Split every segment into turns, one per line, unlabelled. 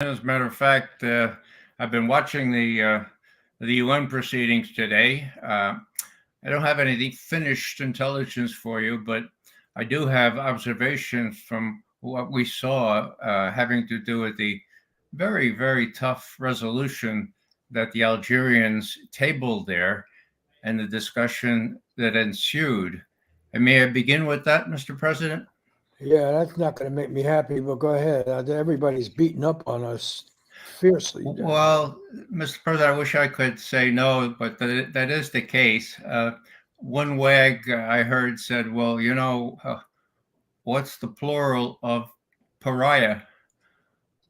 As a matter of fact, I've been watching the UN proceedings today. I don't have any finished intelligence for you, but I do have observations from what we saw having to do with the very, very tough resolution that the Algerians tabled there and the discussion that ensued. And may I begin with that, Mr. President?
Yeah, that's not going to make me happy, but go ahead. Everybody's beating up on us fiercely.
Well, Mr. President, I wish I could say no, but that is the case. One wag I heard said, well, what's the plural of pariah?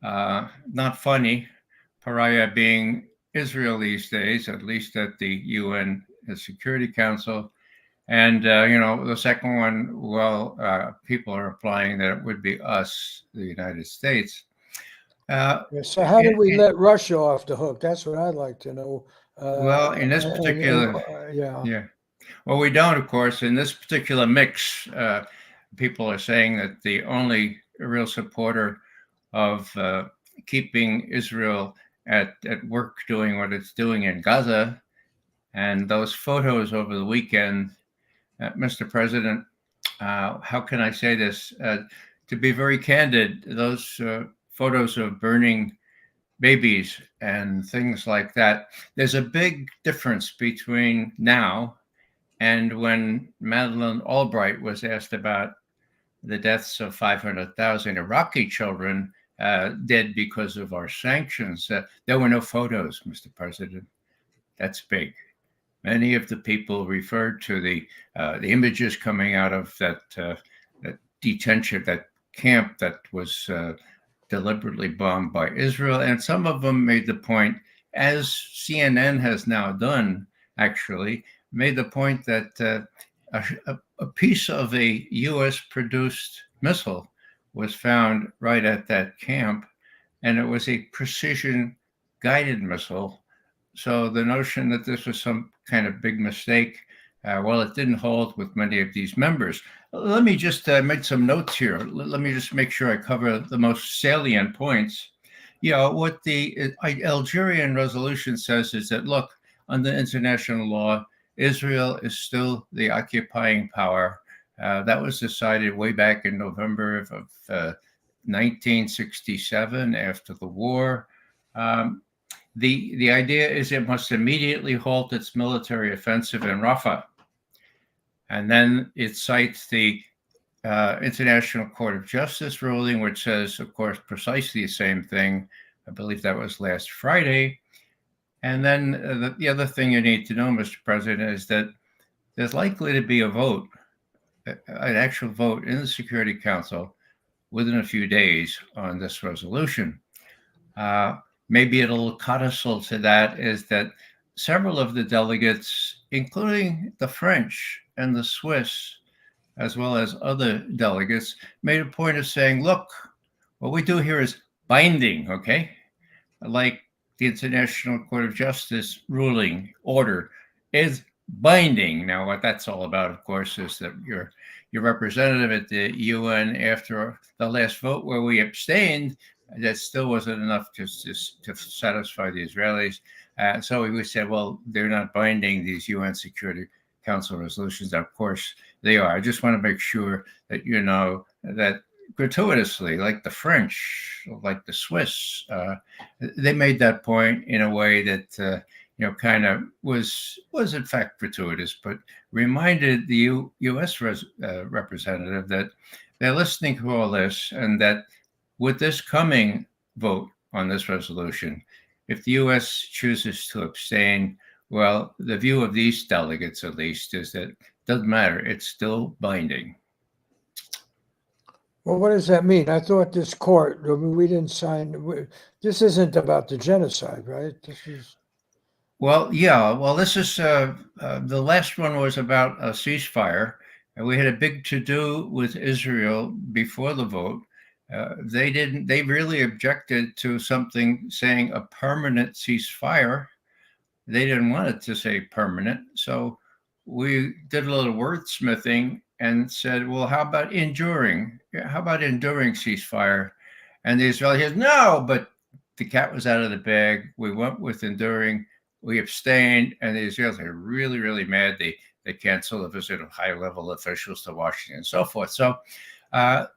Not funny. Pariah being Israel these days, at least at the UN Security Council. And, the second one, people are implying that it would be us, the United States.
So how did we let Russia off the hook? That's what I'd like to know.
Well, in this particular, yeah. Well, we don't, of course. In this particular mix, people are saying that the only real supporter of keeping Israel at work doing what it's doing in Gaza, and those photos over the weekend, Mr. President, how can I say this? To be very candid, those photos of burning babies and things like that, there's a big difference between now and when Madeleine Albright was asked about the deaths of 500,000 Iraqi children dead because of our sanctions. There were no photos, Mr. President. That's big. Many of the people referred to the images coming out of that detention, that camp that was deliberately bombed by Israel. And some of them made the point, as CNN has now done, actually, made the point that a piece of a U.S.-produced missile was found right at that camp, and it was a precision-guided missile. So the notion that this was some kind of big mistake, it didn't hold with many of these members. Let me just make some notes here. Let me just make sure I cover the most salient points. What the Algerian resolution says is that, look, under international law, Israel is still the occupying power. That was decided way back in November of 1967 after the war. The idea is it must immediately halt its military offensive in Rafah. And then it cites the International Court of Justice ruling, which says, of course, precisely the same thing. I believe that was last Friday. And then the other thing you need to know, Mr. President, is that there's likely to be a vote, an actual vote in the Security Council within a few days on this resolution. Maybe a little codicil to that is that several of the delegates, including the French and the Swiss, as well as other delegates, made a point of saying, look, what we do here is binding, okay? Like the International Court of Justice ruling order is binding. Now, what that's all about, of course, is that your representative at the UN, after the last vote where we abstained, that still wasn't enough to satisfy the Israelis. So we said, well, they're not binding, these UN Security Council resolutions. Of course, they are. I just want to make sure that you know that gratuitously, like the French, like the Swiss, they made that point in a way that kind of was in fact gratuitous, but reminded the U.S. representative that they're listening to all this, and that with this coming vote on this resolution, if the U.S. chooses to abstain, well, the view of these delegates, at least, is that it doesn't matter. It's still binding.
Well, what does that mean? I thought this court, we didn't sign. This isn't about the genocide, right? This is.
Well, yeah. Well, this is the last one was about a ceasefire, and we had a big to-do with Israel before the vote. They really objected to something saying a permanent ceasefire. They didn't want it to say permanent. So we did a little wordsmithing and said, well, how about enduring? How about enduring ceasefire? And the Israelis said, no, but the cat was out of the bag. We went with enduring. We abstained, and the Israelis are really, really mad. They canceled a visit of high-level officials to Washington and so forth. So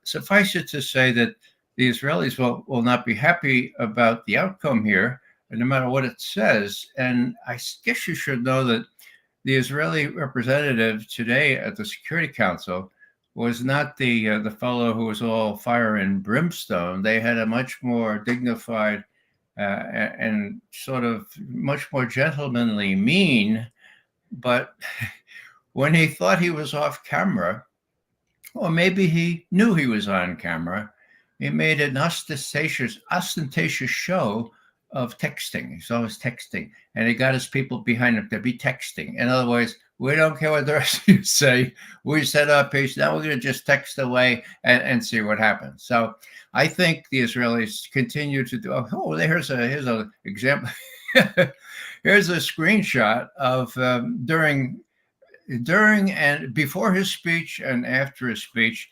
suffice it to say that the Israelis will not be happy about the outcome here, no matter what it says. And I guess you should know that the Israeli representative today at the Security Council was not the fellow who was all fire and brimstone. They had a much more dignified and sort of much more gentlemanly mien. But when he thought he was off camera, or maybe he knew he was on camera, he made an ostentatious show of texting. He's always texting, and he got his people behind him to be texting. In other words, we don't care what the rest of you say. We set our piece. Now we're going to just text away and see what happens. So I think the Israelis continue to do. Oh, here's an example. Here's a screenshot of during and before his speech and after his speech.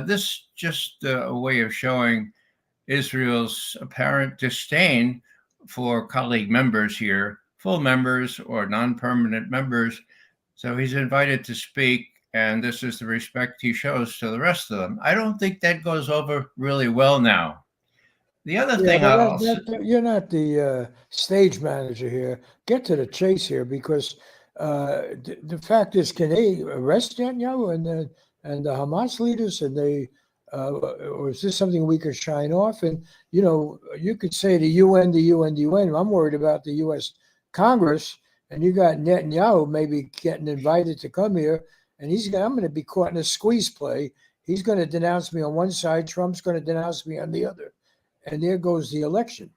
This just a way of showing Israel's apparent disdain for colleague members here, full members or non-permanent members. So he's invited to speak, and this is the respect he shows to the rest of them. I don't think that goes over really well now. The other thing,
you're not the stage manager here. Get to the chase here, because the fact is, can they arrest Netanyahu and the Hamas leaders? And they, or is this something we could shine off? And you could say the UN. I'm worried about the U.S. Congress, and you got Netanyahu maybe getting invited to come here, and I'm going to be caught in a squeeze play. He's going to denounce me on one side, Trump's going to denounce me on the other, and there goes the election.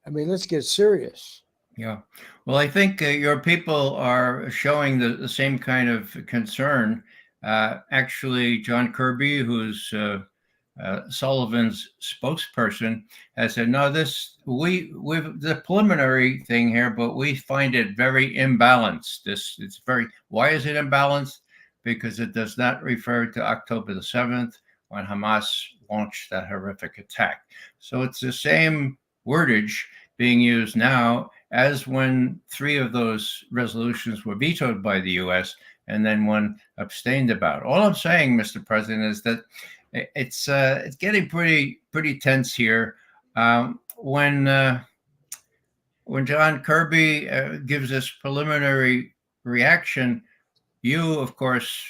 I mean, let's get serious.
Yeah. Well, I think your people are showing the same kind of concern. Actually, John Kirby, who's Sullivan's spokesperson, has said, no, we've the preliminary thing here, but we find it very imbalanced. Why is it imbalanced? Because it does not refer to October the 7th, when Hamas launched that horrific attack. So it's the same wordage being used now as when 3 of those resolutions were vetoed by the U.S. and then one abstained about. All I'm saying, Mr. President, is that it's getting pretty tense here. When John Kirby gives this preliminary reaction, you, of course,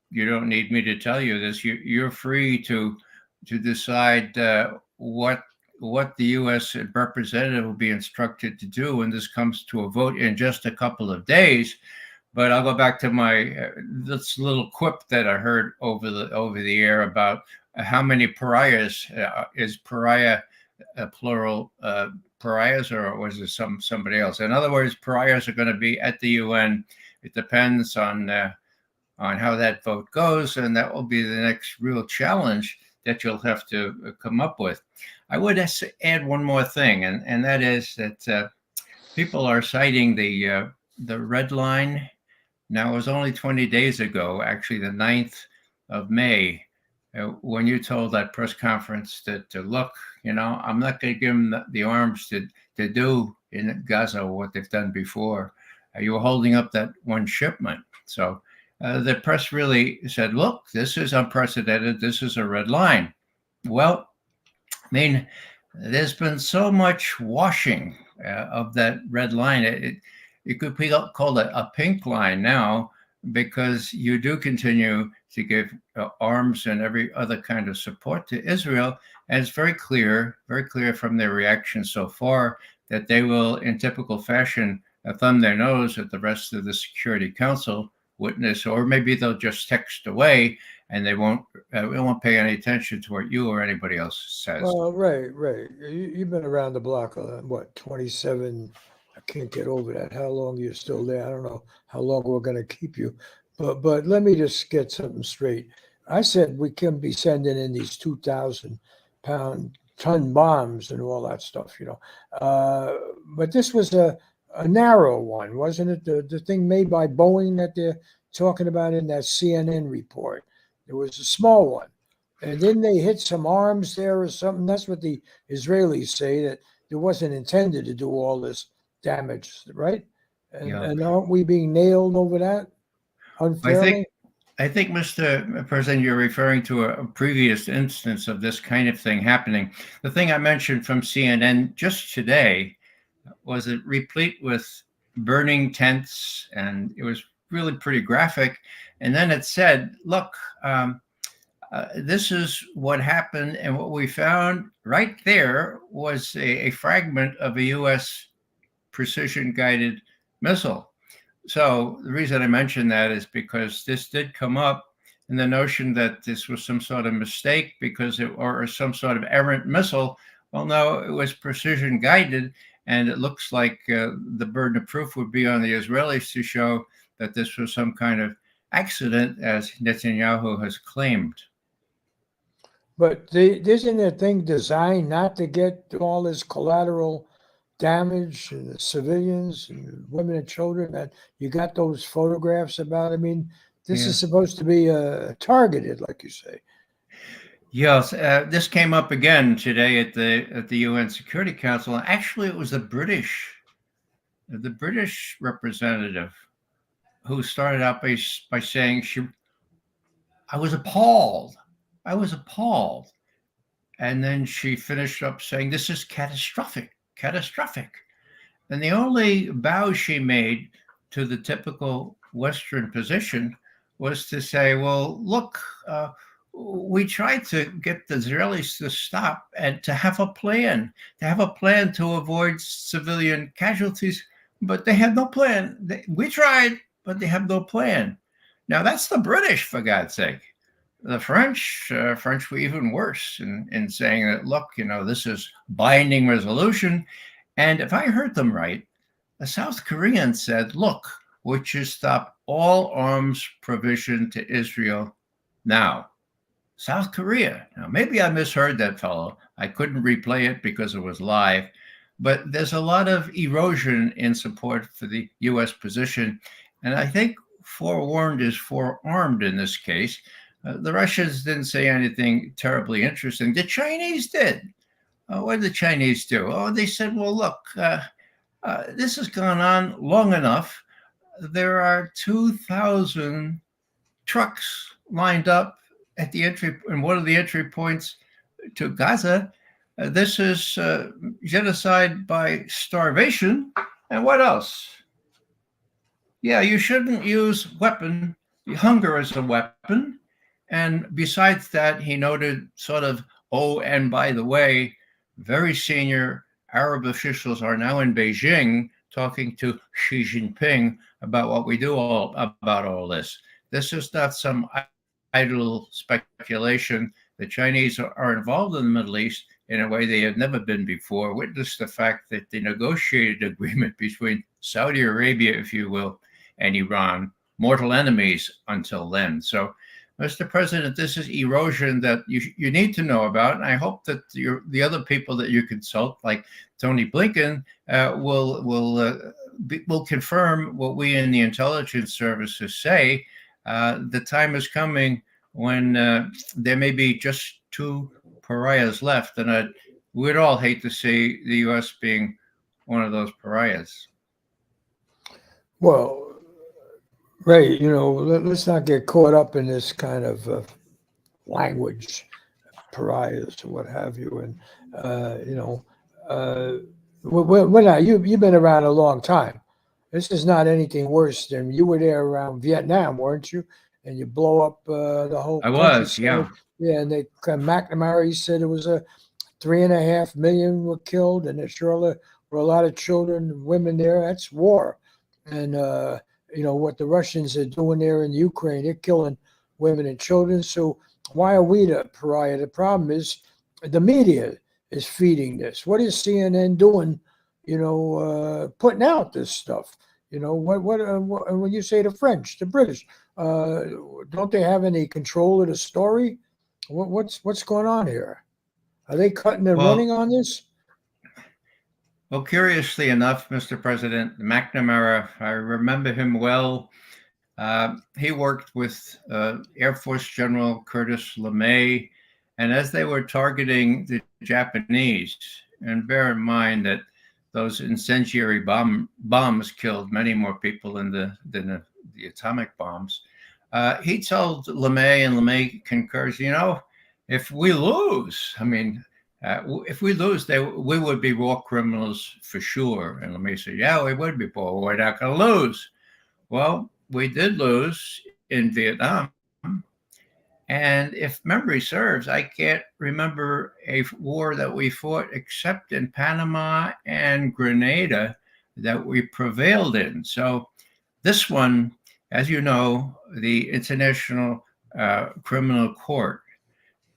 you don't need me to tell you this. You're free to decide what the U.S. representative will be instructed to do when this comes to a vote in just a couple of days. But I'll go back to my this little quip that I heard over the air about how many pariahs is pariah plural pariahs, or was it somebody else? In other words, pariahs are going to be at the UN. It depends on how that vote goes, and that will be the next real challenge that you'll have to come up with. I would add one more thing, and that is that people are citing the red line. Now, it was only 20 days ago, actually the 9th of May, when you told that press conference that, look, I'm not going to give them the arms to do in Gaza what they've done before. You were holding up that one shipment. So the press really said, look, this is unprecedented. This is a red line. Well, I mean, there's been so much washing of that red line. It could be called a pink line now, because you do continue to give arms and every other kind of support to Israel. And it's very clear from their reaction so far that they will, in typical fashion, thumb their nose at the rest of the Security Council witness, or maybe they'll just text away and they won't pay any attention to what you or anybody else says.
Well, right. You've been around the block, 27? I can't get over that. How long you're still there? I don't know how long we're going to keep you. But let me just get something straight. I said we can be sending in these 2,000-pound ton bombs and all that stuff, But this was a narrow one, wasn't it? The thing made by Boeing that they're talking about in that CNN report. It was a small one. And then they hit some arms there or something. That's what the Israelis say, that wasn't intended to do all this damage, right?
Yeah.
And aren't we being nailed over that unfairly?
I think, Mr. President, you're referring to a previous instance of this kind of thing happening. The thing I mentioned from CNN just today was it replete with burning tents, and it was really pretty graphic. And then it said, look, this is what happened. And what we found right there was a fragment of a U.S. precision guided missile. So the reason I mention that is because this did come up, and the notion that this was some sort of mistake because it or some sort of errant missile. Well, no, it was precision guided, and it looks like the burden of proof would be on the Israelis to show that this was some kind of accident, as Netanyahu has claimed.
But isn't that thing designed not to get all this collateral damage and the civilians and women and children that you got those photographs about? I mean, this is supposed to be targeted, like you say.
Yes, this came up again today at the UN Security Council. Actually, it was the British representative who started out by saying I was appalled. I was appalled. And then she finished up saying, this is catastrophic. And the only bow she made to the typical Western position was to say, well, look, we tried to get the Israelis to stop and to have a plan to avoid civilian casualties, but they had no plan. We tried, but they have no plan. Now, that's the British, for God's sake. The French were even worse in saying that, look, this is binding resolution. And if I heard them right, the South Koreans said, look, we should stop all arms provision to Israel now. South Korea. Now, maybe I misheard that fellow. I couldn't replay it because it was live. But there's a lot of erosion in support for the U.S. position. And I think forewarned is forearmed in this case. The Russians didn't say anything terribly interesting. The Chinese did. What did the Chinese do? Oh, they said, well, look, this has gone on long enough. There are 2,000 trucks lined up at the entry, in one of the entry points to Gaza. This is genocide by starvation. And what else? Yeah, you shouldn't use hunger as a weapon. And besides that, he noted sort of, oh, and by the way, very senior Arab officials are now in Beijing talking to Xi Jinping about what we do about all this. This is not some idle speculation. The Chinese are involved in the Middle East in a way they have never been before. Witness the fact that the negotiated agreement between Saudi Arabia, if you will, and Iran, mortal enemies until then. So, Mr. President, this is erosion that you need to know about, and I hope that the other people that you consult, like Tony Blinken, will confirm what we in the intelligence services say. The time is coming when there may be just two pariahs left, and we'd all hate to see the U.S. being one of those pariahs.
Well, Ray, let's not get caught up in this kind of language, pariahs or what have you. And, we're not, you've been around a long time. This is not anything worse than you were there around Vietnam, weren't you? And you blow up the whole
country. I was, yeah.
Yeah, and McNamara said it was 3.5 million were killed, and there sure were a lot of children and women there. That's war. And, what the Russians are doing there in Ukraine, they're killing women and children. So why are we the pariah? The problem is the media is feeding this. What is CNN doing, putting out this stuff? When you say the French, the British, don't they have any control of the story? What's going on here? Are they cutting and running on this?
Well, curiously enough, Mr. President, McNamara, I remember him well. He worked with Air Force General Curtis LeMay, and as they were targeting the Japanese, and bear in mind that those incendiary bombs killed many more people than the atomic bombs. He told LeMay, and LeMay concurs, if we lose, if we lose, we would be war criminals for sure. And LeMay said, yeah, we would be, but we're not going to lose. Well, we did lose in Vietnam. And if memory serves, I can't remember a war that we fought except in Panama and Grenada that we prevailed in. So this one, as you know, the International Criminal Court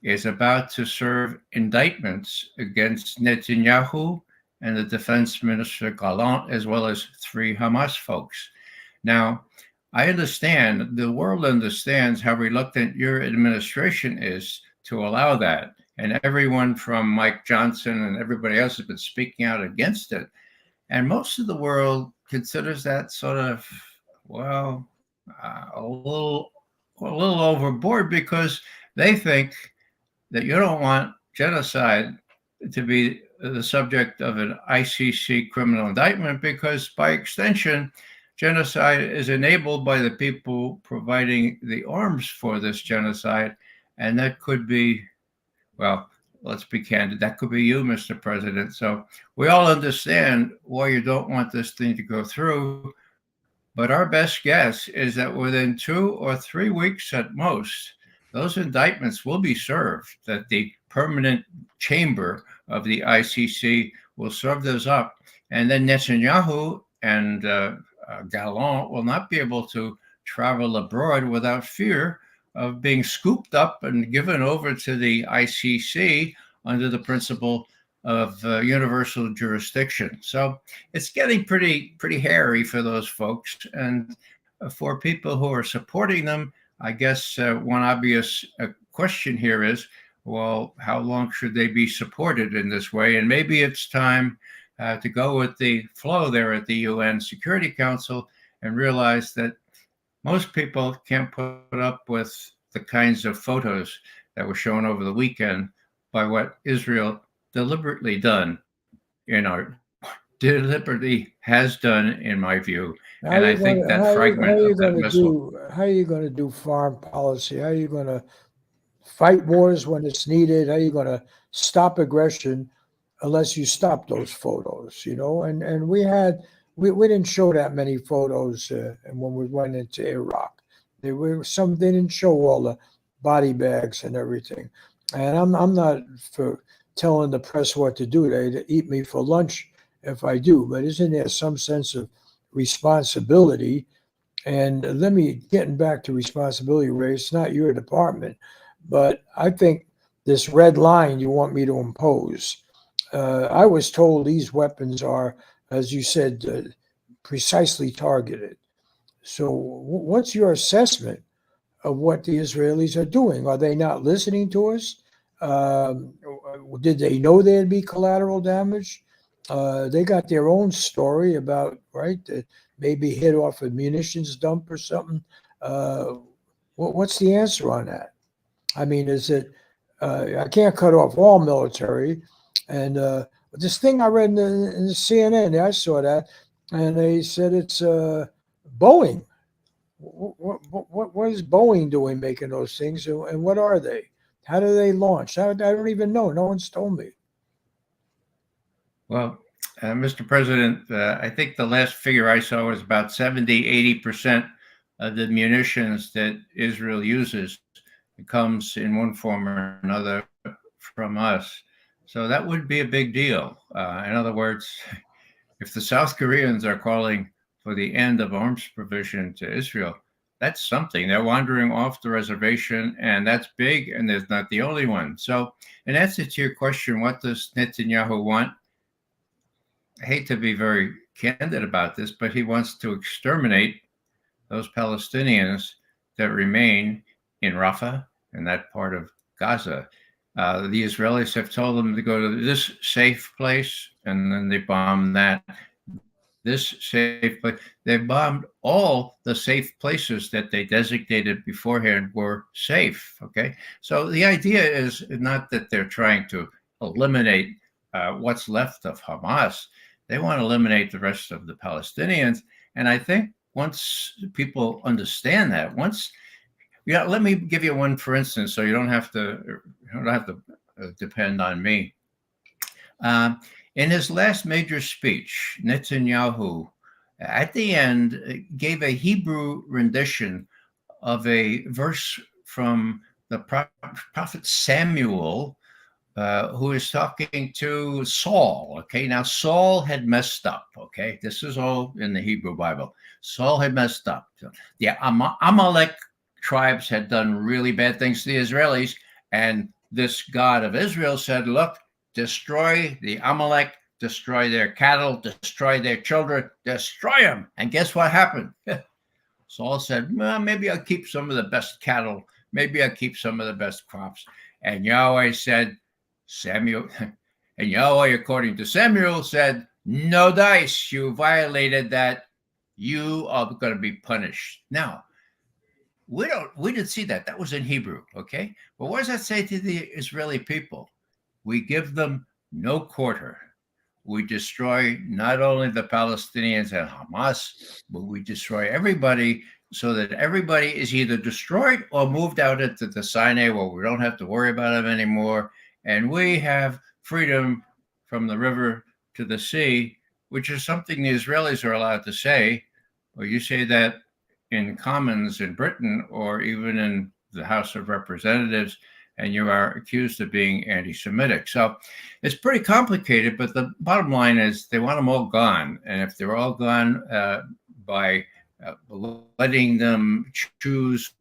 is about to serve indictments against Netanyahu and the Defense Minister Gallant, as well as 3 Hamas folks. Now, I understand, the world understands how reluctant your administration is to allow that. And everyone from Mike Johnson and everybody else has been speaking out against it. And most of the world considers that sort of, a little overboard, because they think that you don't want genocide to be the subject of an ICC criminal indictment, because by extension, genocide is enabled by the people providing the arms for this genocide. And that could be, let's be candid, that could be you, Mr. President. So we all understand why you don't want this thing to go through. But our best guess is that within 2 or 3 weeks at most, those indictments will be served, that the permanent chamber of the ICC will serve those up. And then Netanyahu and Gallant will not be able to travel abroad without fear of being scooped up and given over to the ICC under the principle of universal jurisdiction. So it's getting pretty hairy for those folks. And for people who are supporting them, I guess one obvious question here is, well, how long should they be supported in this way? And maybe it's time to go with the flow there at the UN Security Council and realize that most people can't put up with the kinds of photos that were shown over the weekend by what Israel deliberately has done, in my view. And I think that fragment of that missile.
How are you going to do foreign policy? How are you going to fight wars when it's needed? How are you going to stop aggression unless you stop those photos, And we didn't show that many photos when we went into Iraq. They didn't show all the body bags and everything. And I'm not for telling the press what to do. They eat me for lunch if I do. But isn't there some sense of responsibility? And getting back to responsibility, Ray, it's not your department, but I think this red line you want me to impose. I was told these weapons are, as you said, precisely targeted. So what's your assessment of what the Israelis are doing? Are they not listening to us? Did they know there'd be collateral damage? They got their own story about, that maybe hit off a munitions dump or something. What's the answer on that? I mean, is it, I can't cut off all military. And this thing I read in the CNN, I saw that, and they said it's Boeing. What is Boeing doing making those things, and what are they? How do they launch? I don't even know. No one's told me.
Well, Mr. President, I think the last figure I saw was about 70-80% of the munitions that Israel uses comes in one form or another from us. So that would be a big deal. In other words, if the South Koreans are calling for the end of arms provision to Israel, that's something. They're wandering off the reservation, and that's big, and there's not the only one. So in answer to your question, what does Netanyahu want? I hate to be very candid about this, but he wants to exterminate those Palestinians that remain in Rafah, in that part of Gaza. The Israelis have told them to go to this safe place, and then they bomb that. This safe place. They bombed all the safe places that they designated beforehand were safe. Okay, so the idea is not that they're trying to eliminate what's left of Hamas. They want to eliminate the rest of the Palestinians. And I think once people understand that, let me give you one, for instance, so you don't have to depend on me. In his last major speech, Netanyahu, at the end, gave a Hebrew rendition of a verse from the prophet Samuel, who is talking to Saul. Okay, now Saul had messed up. Okay, this is all in the Hebrew Bible. Saul had messed up. The Amalek tribes had done really bad things to the Israelis, and this God of Israel said, look, destroy the Amalek, destroy their cattle, destroy their children, destroy them. And guess what happened? Saul said, well, maybe I'll keep some of the best cattle. Maybe I'll keep some of the best crops. And Yahweh said, Samuel, and Yahweh, according to Samuel, said, no dice, you violated that. You are going to be punished. Now, we didn't see that. That was in Hebrew, okay? But what does that say to the Israeli people? We give them no quarter. We destroy not only the Palestinians and Hamas, but we destroy everybody so that everybody is either destroyed or moved out into the Sinai where we don't have to worry about them anymore. And we have freedom from the river to the sea, which is something the Israelis are allowed to say. Or you say that in Commons in Britain or even in the House of Representatives, and you are accused of being anti-Semitic. So it's pretty complicated, but the bottom line is they want them all gone. And if they're all gone by letting them choose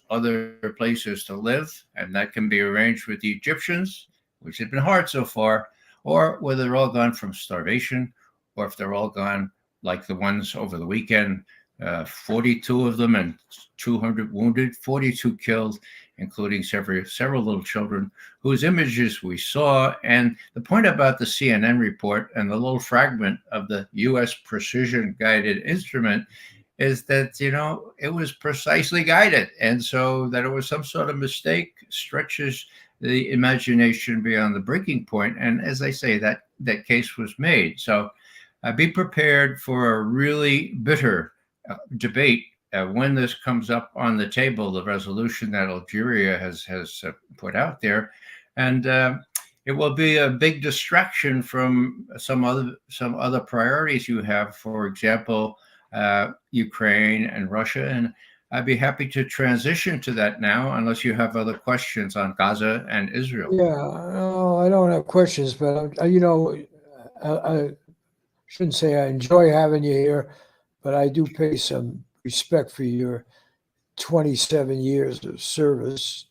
other places to live, and that can be arranged with the Egyptians, which has been hard so far, or whether they're all gone from starvation, or if they're all gone like the ones over the weekend, 42 of them and 200 wounded, 42 killed, including several little children whose images we saw. And the point about the CNN report and the little fragment of the U.S. precision guided instrument is that, it was precisely guided. And so that it was some sort of mistake stretches the imagination beyond the breaking point. And as I say, that case was made. So be prepared for a really bitter debate when this comes up on the table, the resolution that Algeria has put out there. And it will be a big distraction from some other priorities you have, for example, Ukraine and Russia. And I'd be happy to transition to that now, unless you have other questions on Gaza and Israel.
Yeah, no, I don't have questions, but I shouldn't say I enjoy having you here, but I do pay some respect for your 27 years of service.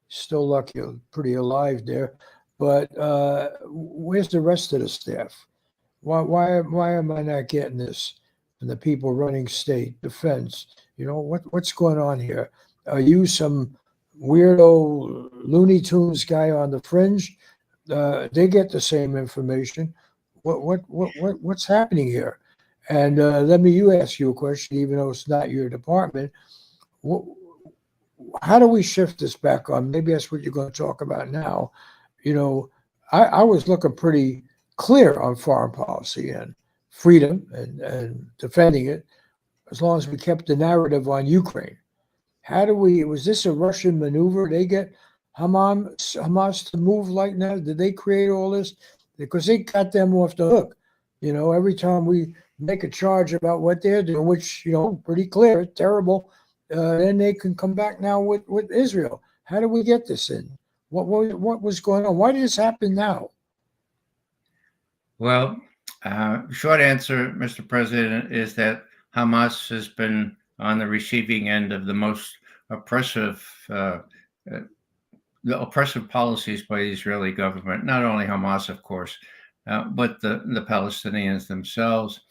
Still lucky you're pretty alive there. But where's the rest of the staff? Why am I not getting this? And the people running state defense, what's going on here? Are you some weirdo Looney Tunes guy on the fringe? They get the same information. What's happening here? And let me ask you a question, even though it's not your department. How do we shift this back on? Maybe that's what you're going to talk about now. I was looking pretty clear on foreign policy and freedom and defending it, as long as we kept the narrative on Ukraine. Was this a Russian maneuver? They get Hamas to move like that? Did they create all this? Because they got them off the hook. Every time we make a charge about what they're doing, which, pretty clear, terrible, then they can come back now with Israel. How do we get this in? What was going on? Why did this happen now?
Well, short answer, Mr. President, is that Hamas has been on the receiving end of the most oppressive policies by the Israeli government, not only Hamas, of course, but the Palestinians themselves.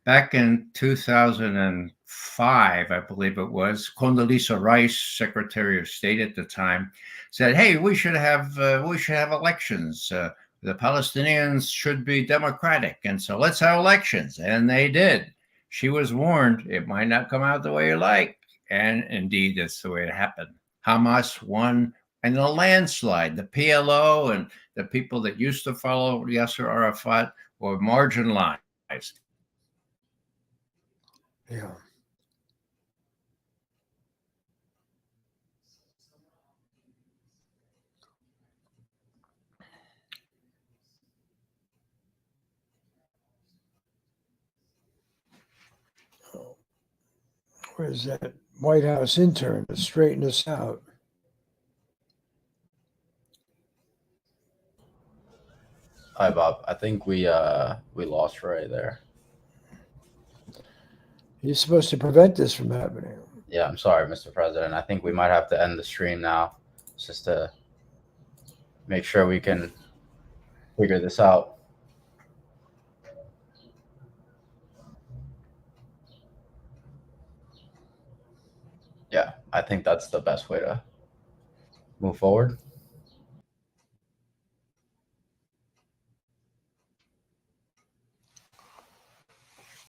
Back in 2005, I believe it was, Condoleezza Rice, Secretary of State at the time, said, "Hey, we should have elections. The Palestinians should be democratic, and so let's have elections." And they did. She was warned it might not come out the way you like, and indeed, that's the way it happened. Hamas won and a landslide. The PLO and the people that used to follow Yasser Arafat were marginalized.
Yeah. Where's that White House intern to straighten us out?
Hi, Bob. I think we lost Ray there.
He's supposed to prevent this from happening.
Yeah, I'm sorry, Mr. President. I think we might have to end the stream now, just to make sure we can figure this out. Yeah, I think that's the best way to move forward.